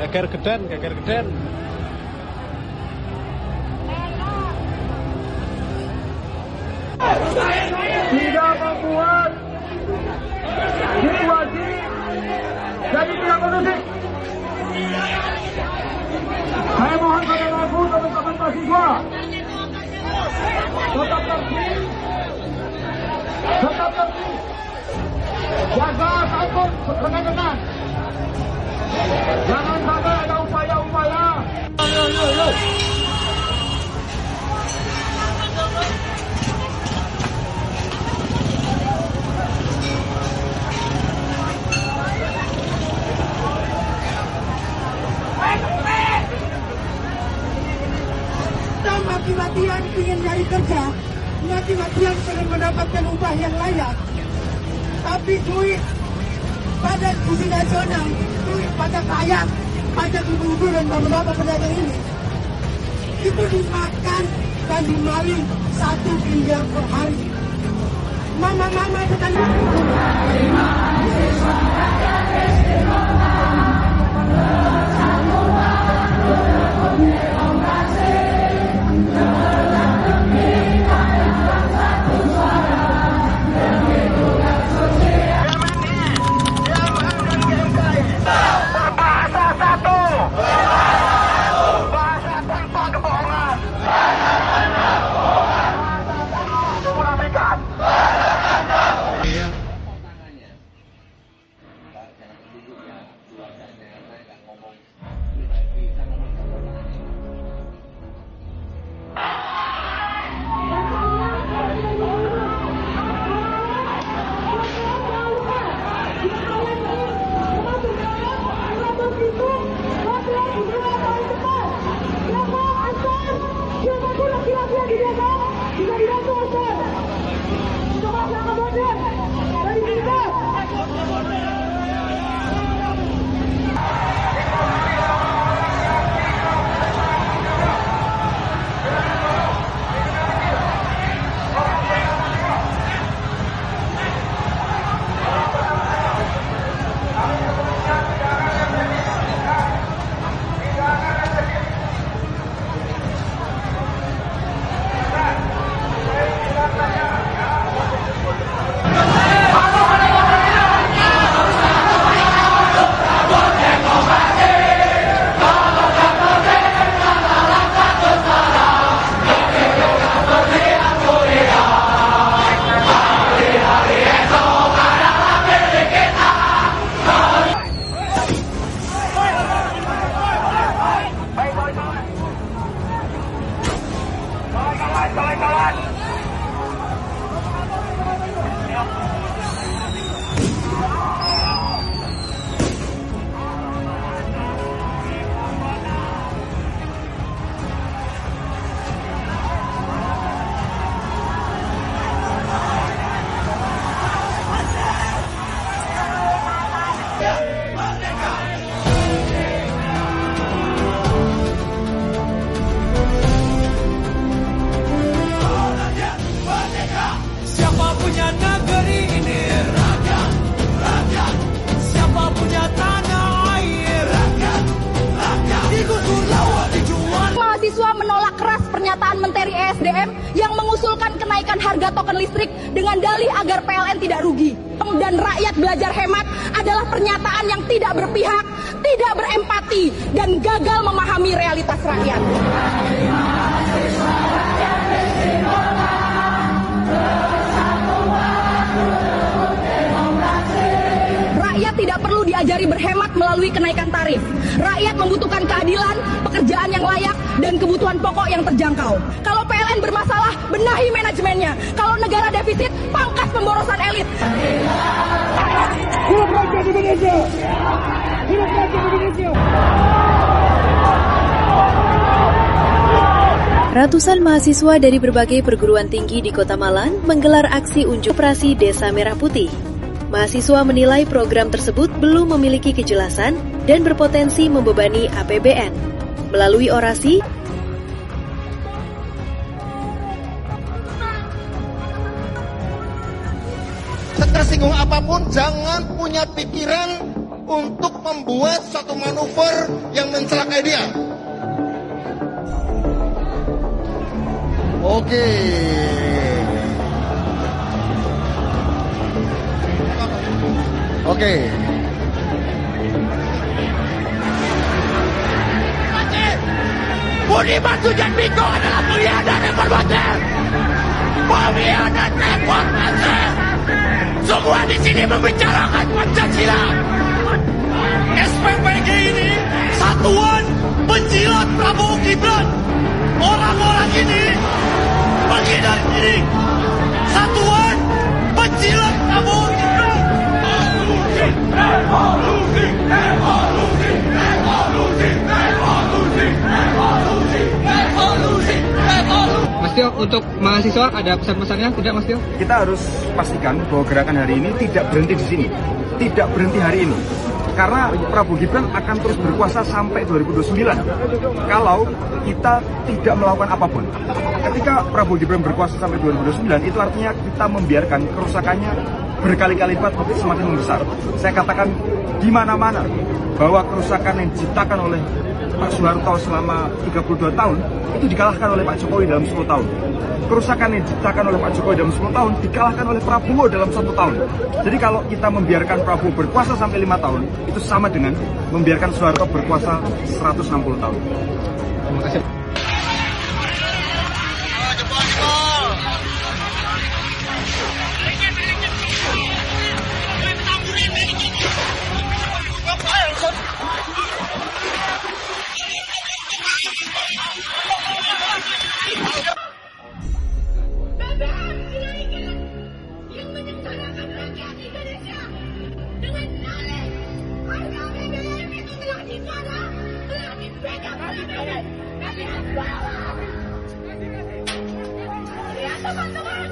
Geger geden, geger geden. Tidak membuat situasi jadi tidak kondusif. Saya mohon pada lagu teman-teman mahasiswa tetap tertib, jaga takut dengan jangan sampai ada upaya-upaya. Mati-matian ingin cari kerja, mati-matian ingin mendapatkan upah yang layak. Tapi duit pada uji nasional, duit pada kaya, pada ibu-ibu dan bapak-bapak pedagang ini, itu dimakan dan dimaling 1 miliar per hari. Mama-mama sedang Menteri ESDM yang mengusulkan kenaikan harga token listrik dengan dalih agar PLN tidak rugi. Dan rakyat belajar hemat adalah pernyataan yang tidak berpihak, tidak berempati, dan gagal memahami realitas rakyat. Rakyat tidak perlu diajari berhemat melalui kenaikan tarif. Rakyat membutuhkan keadilan, pekerjaan yang layak, dan kebutuhan pokok yang terjangkau. Kalau PLN bermasalah, benahi manajemennya. Kalau negara defisit, pangkas pemborosan elit. Hidup rakyat Indonesia! Hidup rakyat Indonesia! Ratusan mahasiswa dari berbagai perguruan tinggi di Kota Malang menggelar aksi unjuk operasi Desa Merah Putih. Mahasiswa menilai program tersebut belum memiliki kejelasan dan berpotensi membebani APBN. Melalui orasi, tersinggung apapun jangan punya pikiran untuk membuat suatu manuver yang mencelakai dia. Oke. Oke. Budiman Sujatmiko adalah pengkhianat reformasi. Pengkhianat reformasi. Semua di sini membicarakan Pancasila. SPPG ini satuan penjilat Prabowo Gibran. Orang-orang ini menghindar diri. Satuan penjilat Prabowo Gibran. Revolusi, revolusi, revolusi, revolusi, revolusi, revolusi, revolusi. Mas Tio, untuk mahasiswa ada pesan-pesannya tidak, Mas Tio? Kita harus pastikan bahwa gerakan hari ini tidak berhenti di sini, tidak berhenti hari ini. Karena Prabowo Gibran akan terus berkuasa sampai 2029 kalau kita tidak melakukan apapun. Ketika Prabowo Gibran berkuasa sampai 2029, itu artinya kita membiarkan kerusakannya berkali-kali lipat semakin membesar. Saya katakan di mana-mana bahwa kerusakan yang diciptakan oleh Pak Soeharto selama 32 tahun itu dikalahkan oleh Pak Jokowi dalam 10 tahun. Kerusakan yang diciptakan oleh Pak Jokowi dalam 10 tahun dikalahkan oleh Prabowo dalam 1 tahun. Jadi kalau kita membiarkan Prabowo berkuasa sampai 5 tahun, itu sama dengan membiarkan Soeharto berkuasa 160 tahun. Terima kasih. Teman-teman,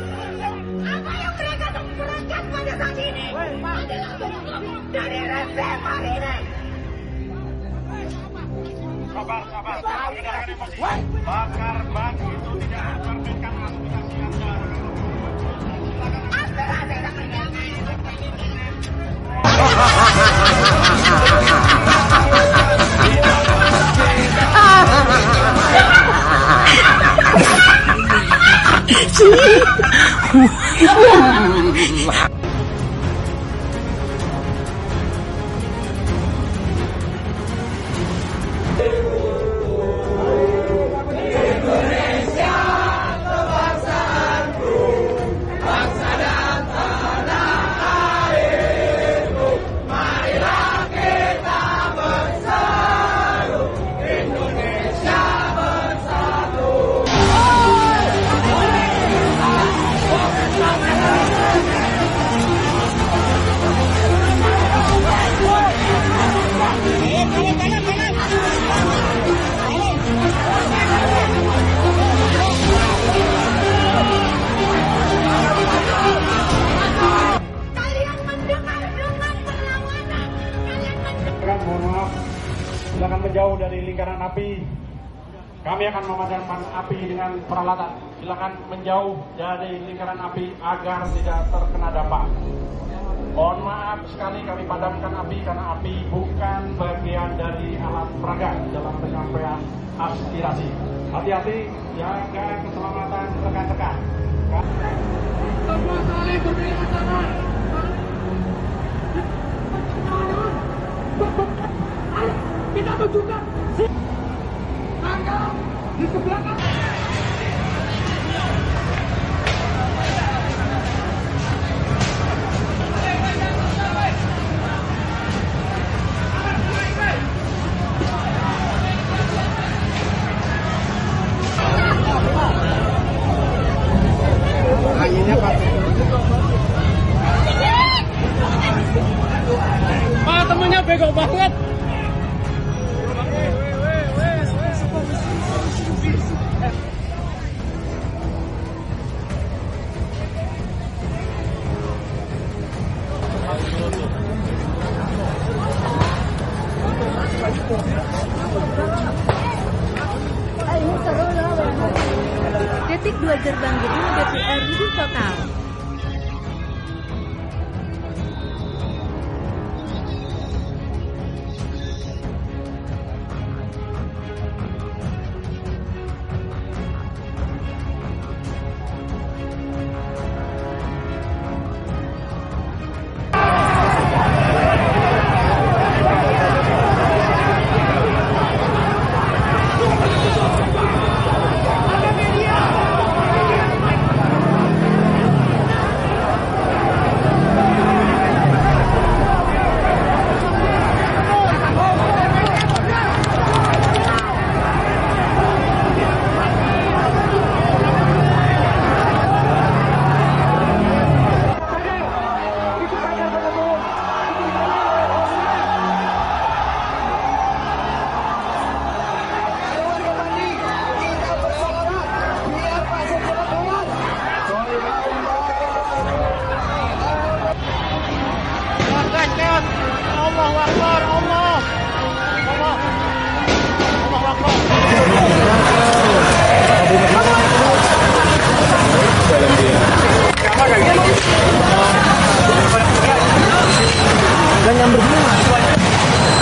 apa yang mereka tempurkan pada saat ini adalah bentuk dari rezim hari ini. Sabar. Dengarkan emosi. Bakar ban itu tidak memperkenalkan aspirasi Anda. Aspirasi seperti apa ini? Silakan menjauh dari lingkaran api. Kami akan memadamkan api dengan peralatan. Silakan menjauh dari lingkaran api agar tidak terkena dampak. Mohon maaf sekali kami padamkan api karena api bukan bagian dari alat peraga dalam penyampaian aspirasi. Hati-hati, jaga keselamatan rekan-rekan. Semua saling berdiri bersama. Kita tunjukkan angka di sebelah kanan. Anginnya pakai. Ah, temennya bego banget. Detik 2 gerbang gedung DPR rubuh total. jalan berdua.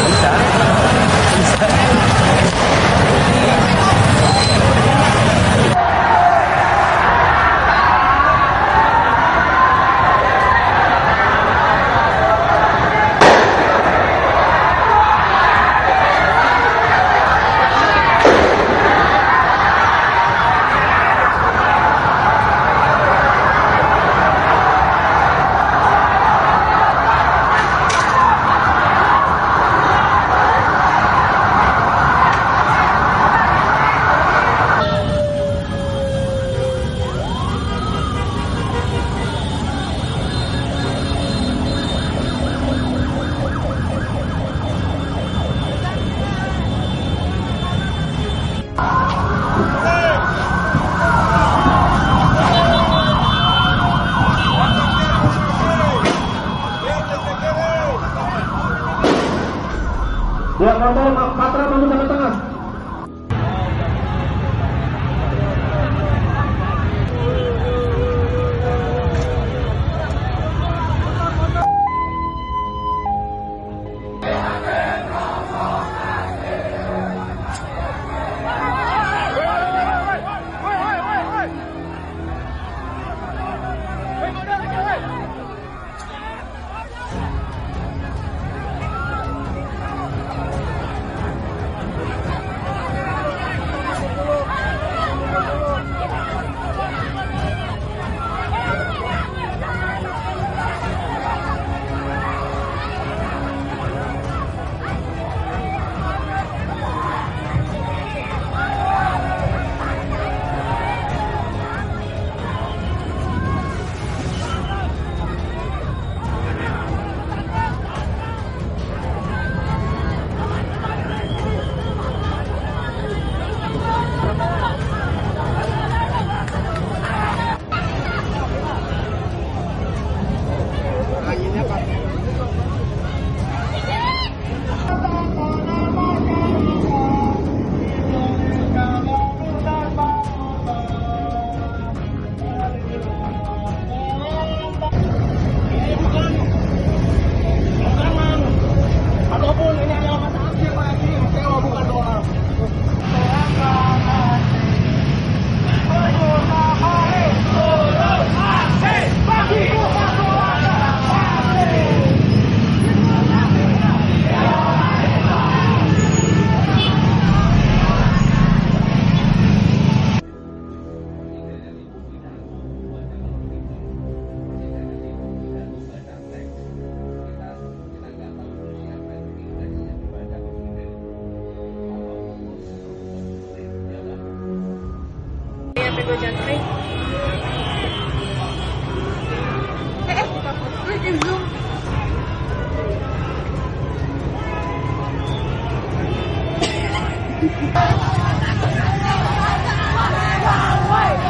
Bisa. Ya, korban Patra bantu tengah-tengah.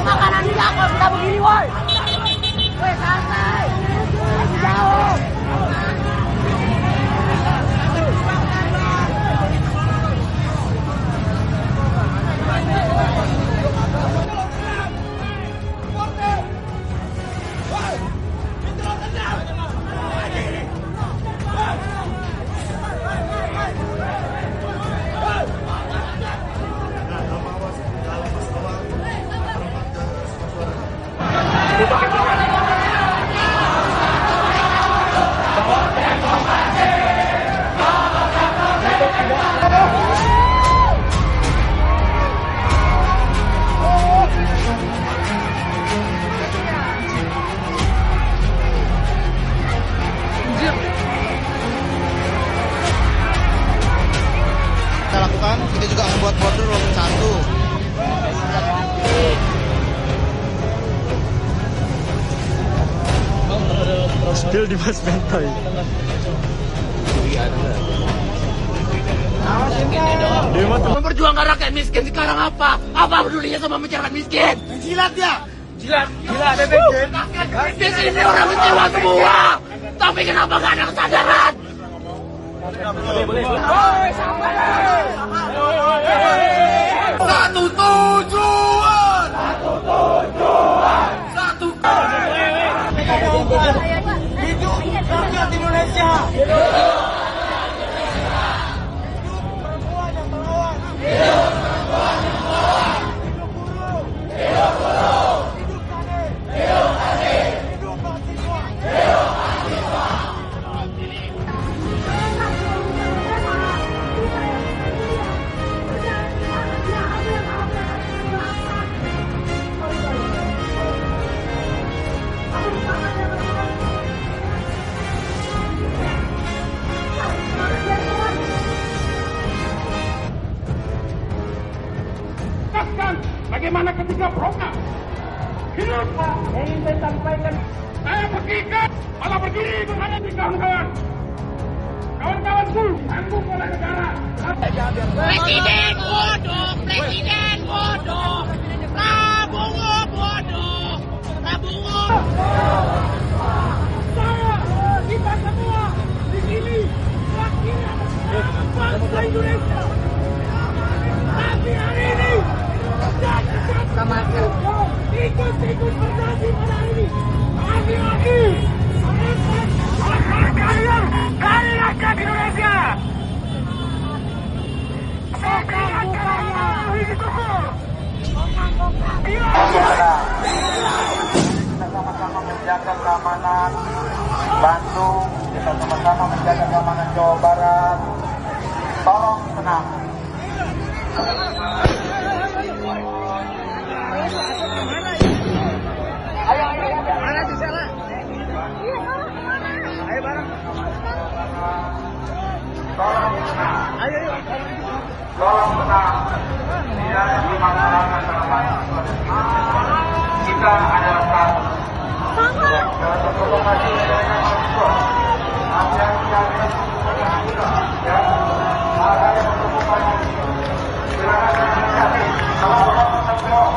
Makanan di aku kita begini, woi. Woi, santai. Jauh. Kita lakukan, kita juga membuat border walaupun satu. Spill di Mas Bentai. Memperjuangkan rakyat miskin sekarang apa? Apa pedulinya sama masyarakat miskin? Jilat ya! Jilat bebek. Di sini orang kecewa semua. Tapi kenapa gak ada kesadaran? Satu tujuan. Hidup rakyat Indonesia. juga program. Hidup Pak, ingin saya sampaikan. Saya pergikan, malah berdiri berhadapan di kawan-kawan. Kawan-kawanku, tanggung oleh negara. Presiden bodoh, Presiden bodoh, Prabowo bodoh, Prabowo. Saya, kita semua di sini wakilan bangsa Indonesia. Tapi hari ini ikut berjanji pada hari ini. Lagi-lagi kalian dari rakyat Indonesia. Kita sama-sama menjaga keamanan Bandung, kita sama-sama menjaga keamanan Jawa Barat. Tolong tenang. Mana di sana? Ayo bareng. Tolong tenang. Ayo. Tolong tenang. Tidak ada masalah kita adalah satu. Dalam provokasi dengan mahasiswa, ada yang ya, ada yang berprovokasi. Silakan inisiatif. Kalau orang bertanggung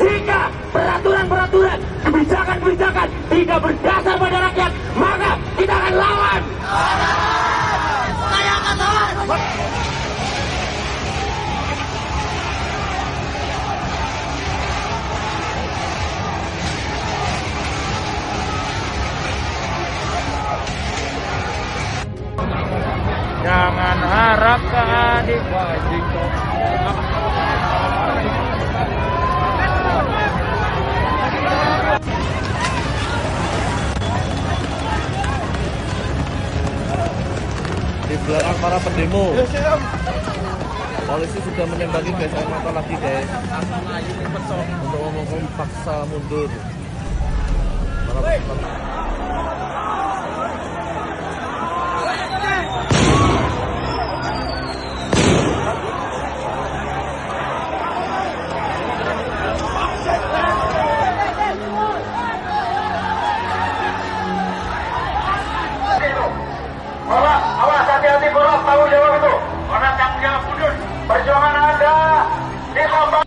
jika peraturan-peraturan, kebijakan-kebijakan tidak berdasar pada rakyat, maka kita akan lawan. Saya akan lawan. Jangan harap ke adik wajib. Di belakang para pendemo, polisi sudah menembaki gas air mata lagi guys untuk ngomong paksa mundur para peserta. Awas, hati-hati boros, tanggung jawab itu. Orang tanggung jawab kudus. Perjuangan Anda ditambah.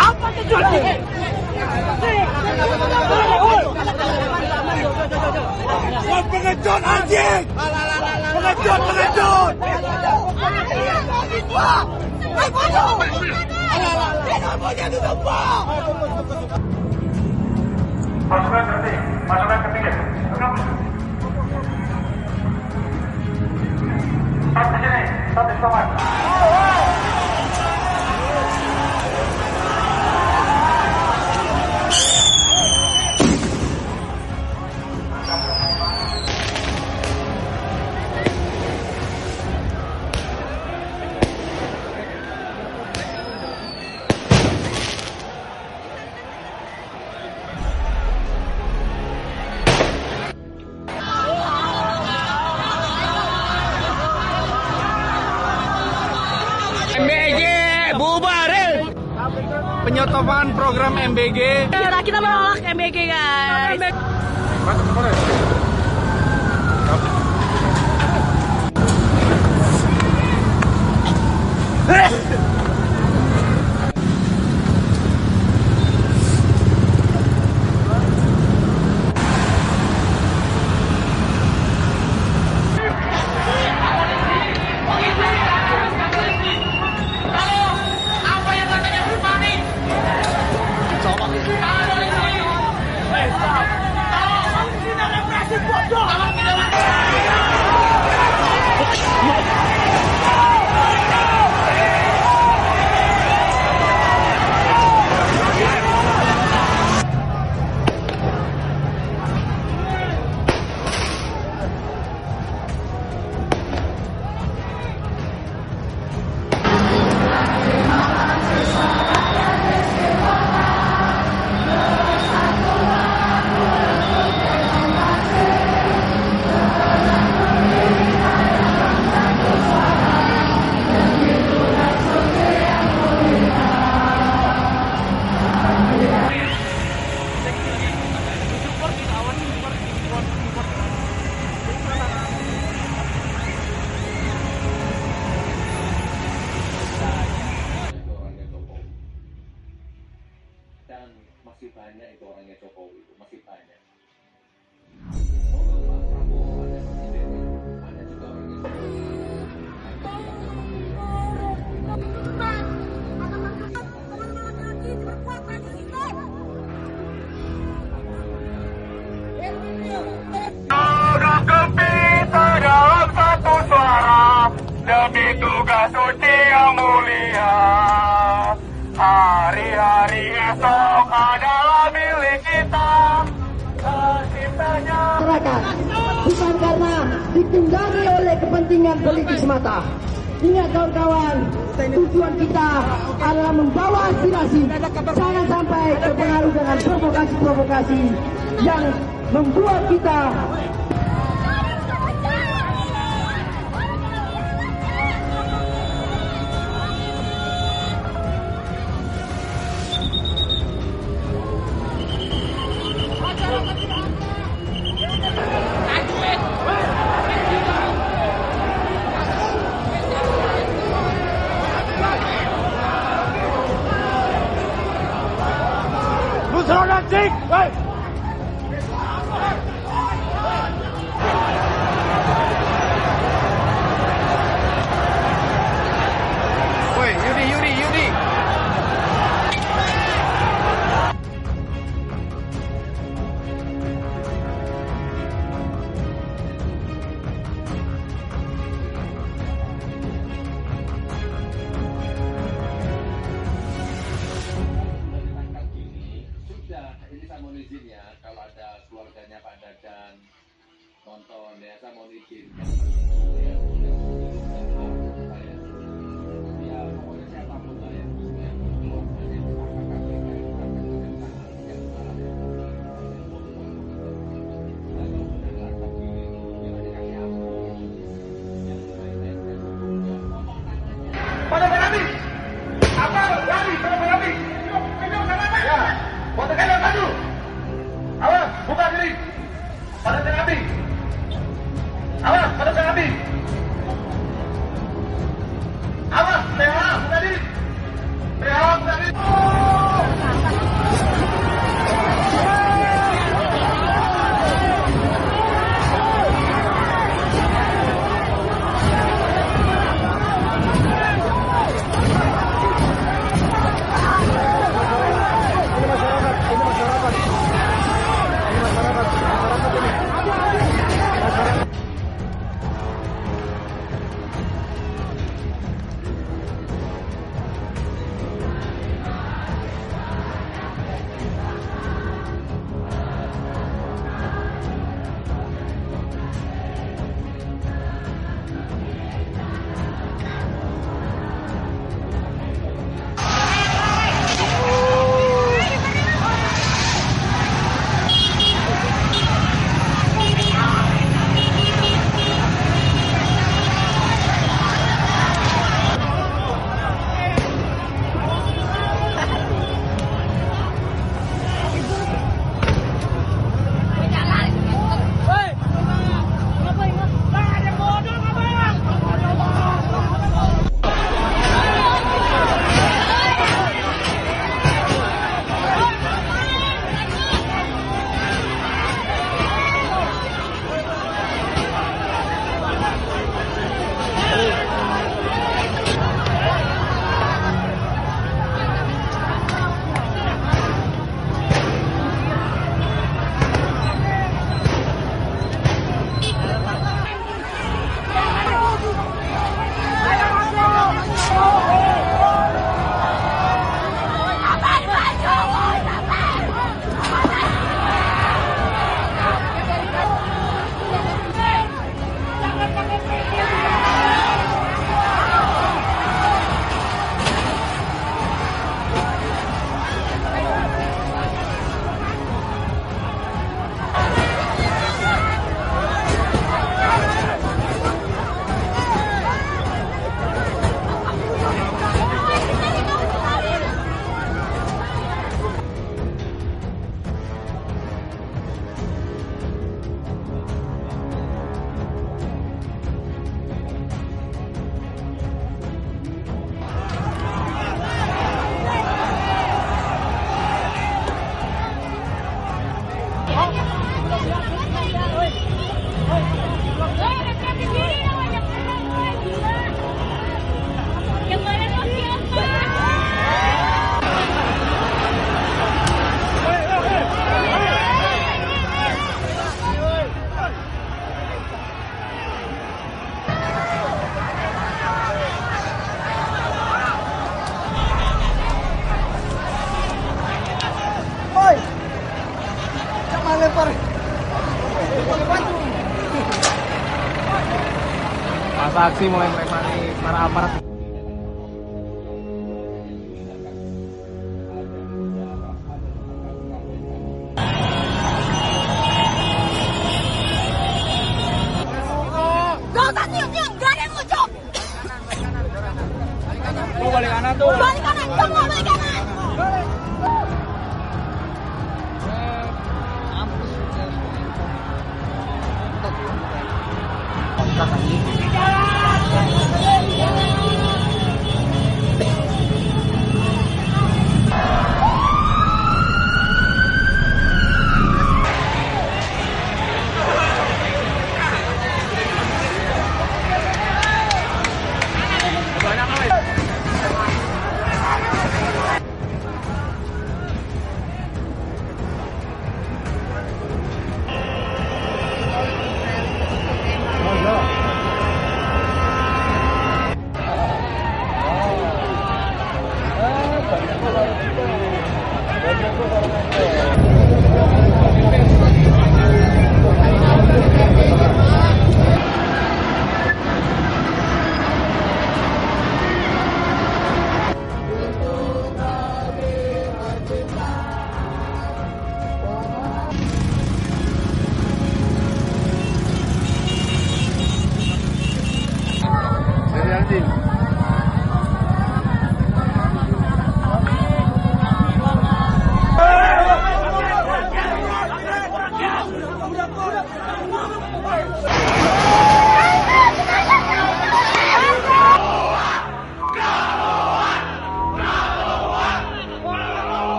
Apa tujuannya? Pengecut anjing! Pengecut! Pasukan tertib, pasukan ketiga. Stop di sini, stop di stopan. MBG bubar. Penyotopan program MBG. Kita menolak MBG guys. Apa Hari-hari esok adalah milik kita. Terciptanya Masyarakat bukan karena ditunggangi oleh kepentingan politik semata. Ingat kawan-kawan, tujuan kita adalah membawa aspirasi. Jangan sampai terpengaruh dengan provokasi-provokasi yang membuat kita Yudi. Ini saya mohon izin ya, kalau ada keluarganya Pak Dadan nonton ya, saya mohon izin. Ya, pokoknya siapapun lah ya, keluarganya pada berani. Apa berani? Pada berani. Hidup kenapa? Ya, foto kalian maju. Awas, buka diri. Pada terapi. Awas, pada terapi. Masa aksi mulai melempari para aparat. Gak usah cium-cium, gak ada yang lucu. Tuh balik kanan tuh. Balik kanan, semua balik kanan.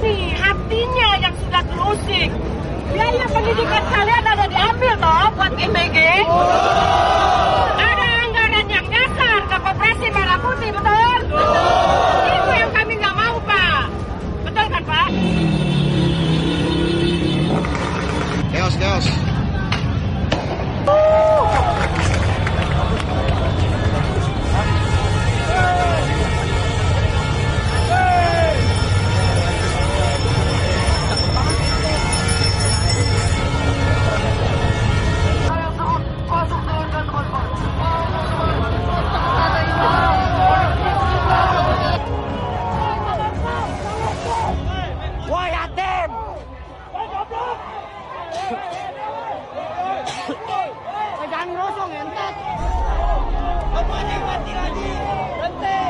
Nih, hatinya yang sudah terusik. Biaya pendidikan kalian ada diambil toh buat MBG. Ada anggaran yang nyasar ke Koperasi Merah Putih, betul? Betul. Itu yang kami nggak mau, Pak. Betul kan, Pak? Chaos. Jangan ngosong, entet. Bapaknya mati lagi. Berhenti.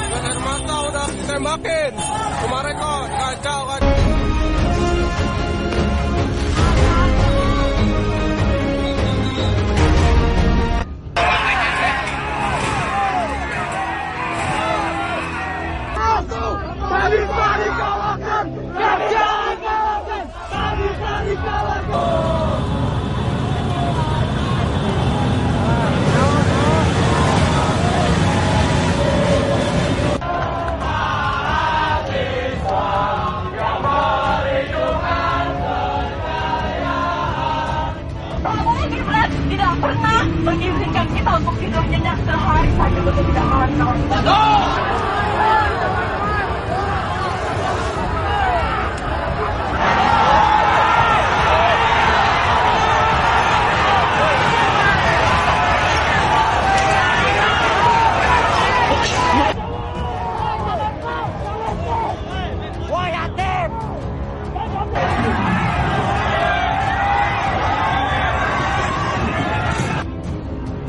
Gas air mata udah tembakin. Kemarin kok kacau kan. Tadi kawakan. Jangan kawakan. Tadi kawakan. Tidak pernah mengizinkan kita untuk tidur nyenyak sehari saja untuk tidak kawan-kawan.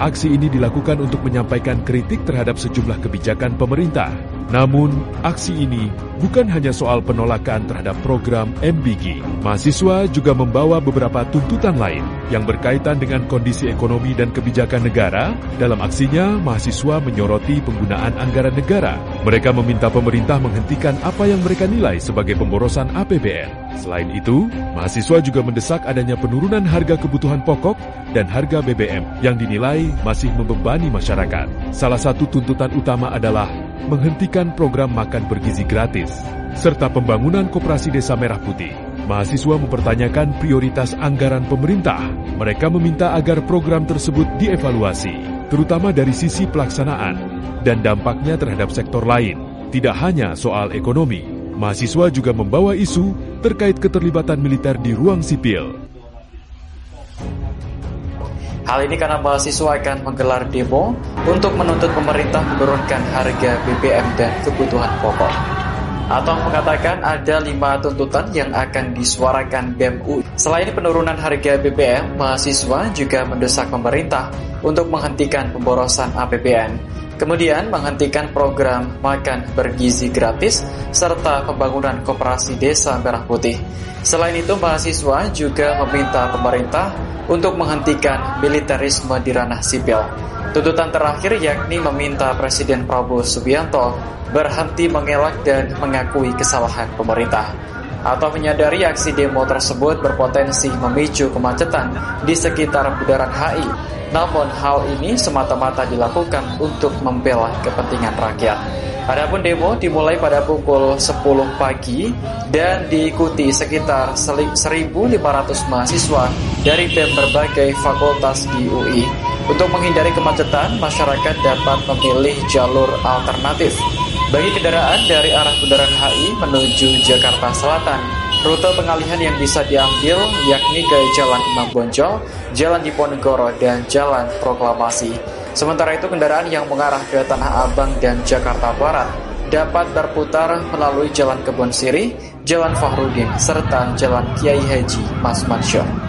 aksi ini dilakukan untuk menyampaikan kritik terhadap sejumlah kebijakan pemerintah. Namun, aksi ini bukan hanya soal penolakan terhadap program MBG. Mahasiswa juga membawa beberapa tuntutan lain yang berkaitan dengan kondisi ekonomi dan kebijakan negara. Dalam aksinya, mahasiswa menyoroti penggunaan anggaran negara. Mereka meminta pemerintah menghentikan apa yang mereka nilai sebagai pemborosan APBN. Selain itu, mahasiswa juga mendesak adanya penurunan harga kebutuhan pokok dan harga BBM yang dinilai masih membebani masyarakat. Salah satu tuntutan utama adalah menghentikan program makan bergizi gratis, serta pembangunan koperasi Desa Merah Putih. Mahasiswa mempertanyakan prioritas anggaran pemerintah. Mereka meminta agar program tersebut dievaluasi, terutama dari sisi pelaksanaan dan dampaknya terhadap sektor lain. Tidak hanya soal ekonomi, mahasiswa juga membawa isu terkait keterlibatan militer di ruang sipil. Hal ini karena mahasiswa akan menggelar demo untuk menuntut pemerintah menurunkan harga BBM dan kebutuhan pokok. Atau mengatakan ada 5 tuntutan yang akan disuarakan BEM UI. Selain penurunan harga BBM, mahasiswa juga mendesak pemerintah untuk menghentikan pemborosan APBN, kemudian menghentikan program makan bergizi gratis, serta pembangunan koperasi Desa Merah Putih. Selain itu, mahasiswa juga meminta pemerintah untuk menghentikan militerisme di ranah sipil. Tuntutan terakhir yakni meminta Presiden Prabowo Subianto berhenti mengelak dan mengakui kesalahan pemerintah. Atau menyadari aksi demo tersebut berpotensi memicu kemacetan di sekitar Bundaran HI. Namun hal ini semata-mata dilakukan untuk membela kepentingan rakyat. Adapun demo dimulai pada pukul 10 pagi dan diikuti sekitar 1.500 mahasiswa dari BEM berbagai fakultas di UI. Untuk menghindari kemacetan, masyarakat dapat memilih jalur alternatif. Bagi kendaraan dari arah Bundaran HI menuju Jakarta Selatan, rute pengalihan yang bisa diambil yakni ke Jalan Imam Bonjol, Jalan Diponegoro, dan Jalan Proklamasi. Sementara itu, kendaraan yang mengarah ke Tanah Abang dan Jakarta Barat dapat berputar melalui Jalan Kebon Sirih, Jalan Fahrudin, serta Jalan Kiai Haji Mas Mansur.